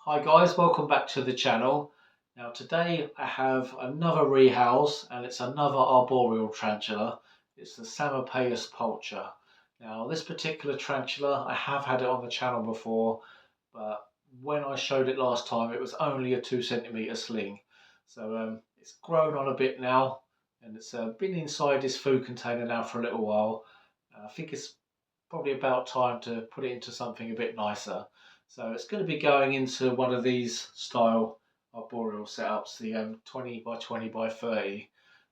Hi guys, welcome back to the channel. Now today I have another rehouse and it's another arboreal tarantula. It's the Psalmopoeus pulcher. Now this particular tarantula, I have had it on the channel before, but when I showed it last time it was only a 2 centimetre sling. So it's grown on a bit now and it's been inside this food container now for a little while. I think it's probably about time to put it into something a bit nicer. So it's going to be going into one of these style arboreal setups, the 20 by 20 by 30.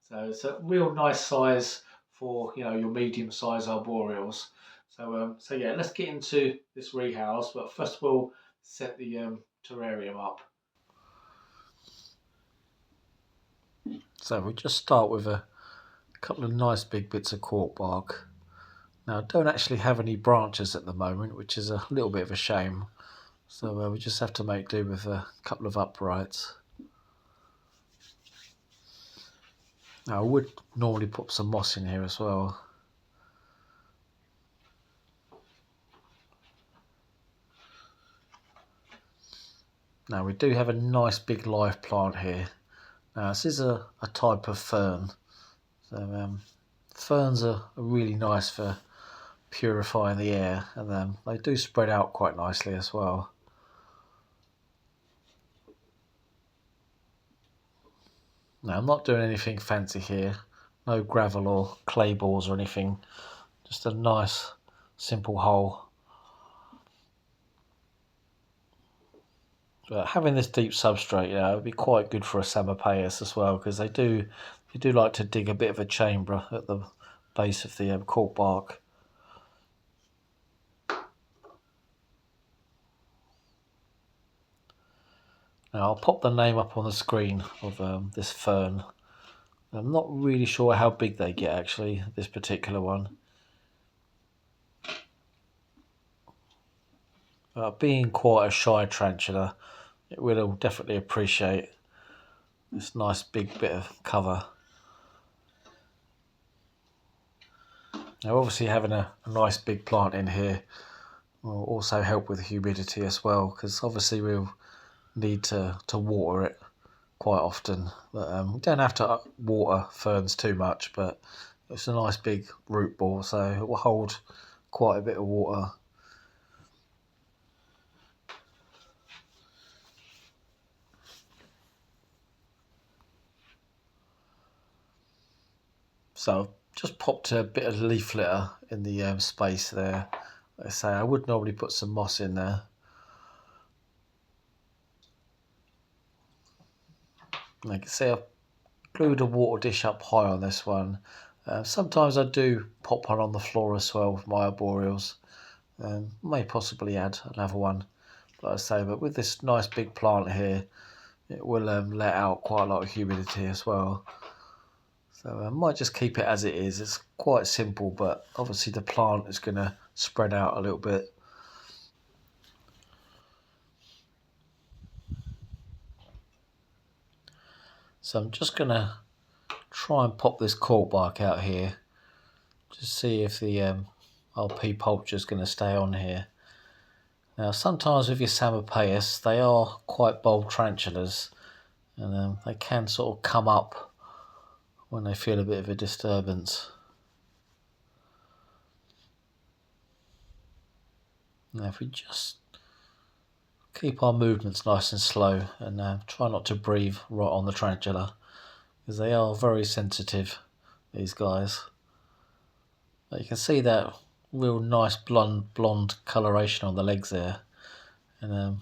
So it's a real nice size for your medium size arboreals. So yeah, let's get into this rehouse. But first we'll set the terrarium up. So we just start with a couple of nice big bits of cork bark. Now I don't actually have any branches at the moment, which is a little bit of a shame. So we just have to make do with a couple of uprights. Now I would normally put some moss in here as well. Now we do have a nice big live plant here. Now this is a type of fern. So ferns are really nice for purifying the air, and they do spread out quite nicely as well. Now I'm not doing anything fancy here, no gravel or clay balls or anything, just a nice simple hole. But having this deep substrate, would be quite good for a Psalmopoeus as well, because they do like to dig a bit of a chamber at the base of the cork bark. Now I'll pop the name up on the screen of this fern. I'm not really sure how big they get actually, this particular one. Being quite a shy tarantula, it will definitely appreciate this nice big bit of cover. Now obviously having a nice big plant in here will also help with humidity as well, because obviously we'll need to water it quite often. But we don't have to water ferns too much, but it's a nice big root ball, so it will hold quite a bit of water. So I've just popped a bit of leaf litter in the space there. Like I say, I would normally put some moss in there. Like I say, I've glued a water dish up high on this one. Sometimes I do pop one on the floor as well with my arboreals. May possibly add another one, like I say, but with this nice big plant here, it will let out quite a lot of humidity as well. So I might just keep it as it is. It's quite simple, but obviously the plant is going to spread out a little bit. So I'm just going to try and pop this cork bark out here, just see if the RP pulcher is going to stay on here. Now sometimes with your Psalmopoeus, they are quite bold tarantulas, and they can sort of come up when they feel a bit of a disturbance. Now if we just keep our movements nice and slow and try not to breathe right on the tarantula, because they are very sensitive, these guys. But you can see that real nice blonde coloration on the legs there, and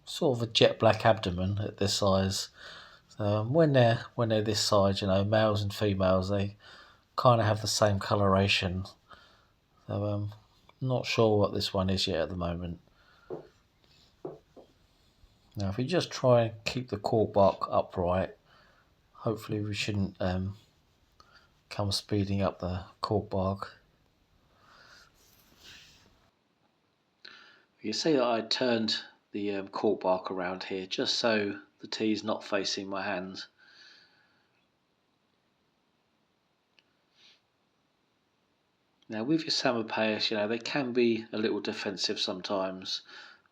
sort of a jet black abdomen at this size. So when they're this size, males and females, they kind of have the same coloration. So I'm not sure what this one is yet at the moment. Now if we just try and keep the cork bark upright, hopefully we shouldn't come speeding up the cork bark. You see that I turned the cork bark around here just so the tea is not facing my hands. Now with your Psalmopoeus, they can be a little defensive sometimes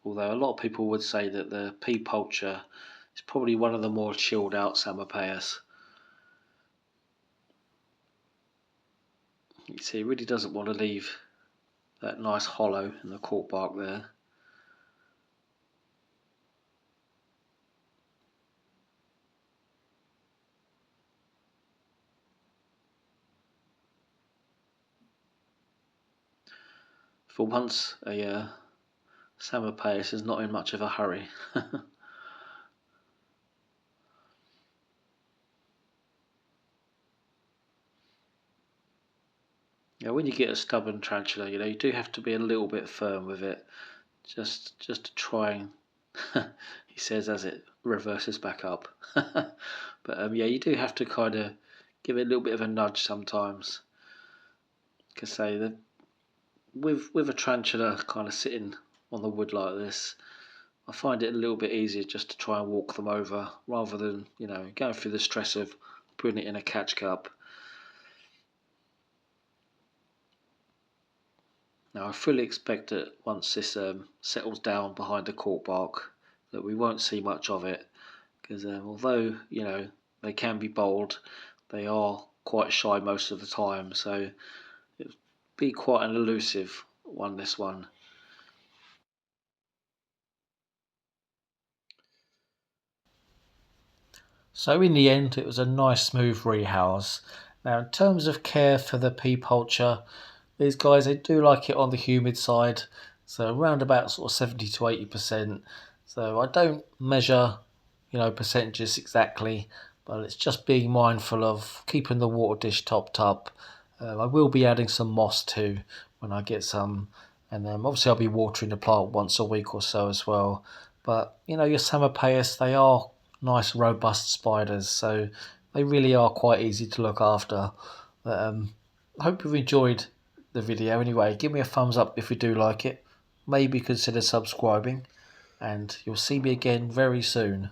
although a lot of people would say that the pulcher is probably one of the more chilled out Psalmopoeus. You see, he really doesn't want to leave that nice hollow in the cork bark there. For once, a Psalmopoeus is not in much of a hurry. When you get a stubborn tarantula, you do have to be a little bit firm with it, just to try and he says as it reverses back up. But you do have to kind of give it a little bit of a nudge sometimes. Because say that with a tarantula kind of sitting on the wood like this, I find it a little bit easier just to try and walk them over rather than going through the stress of putting it in a catch cup. Now I fully expect that once this settles down behind the cork bark that we won't see much of it, because although they can be bold, they are quite shy most of the time, so it'll be quite an elusive one, this one. So in the end it was a nice smooth rehouse. Now in terms of care for the pulcher, these guys, they do like it on the humid side, so around about sort of 70 to 80%. So I don't measure, percentages exactly, but it's just being mindful of keeping the water dish topped up. I will be adding some moss too when I get some, and obviously I'll be watering the plant once a week or so as well. But your Psalmopoeus, they are nice robust spiders, so they really are quite easy to look after. But, I hope you've enjoyed the video anyway. Give me a thumbs up if you do like it. Maybe consider subscribing, and you'll see me again very soon.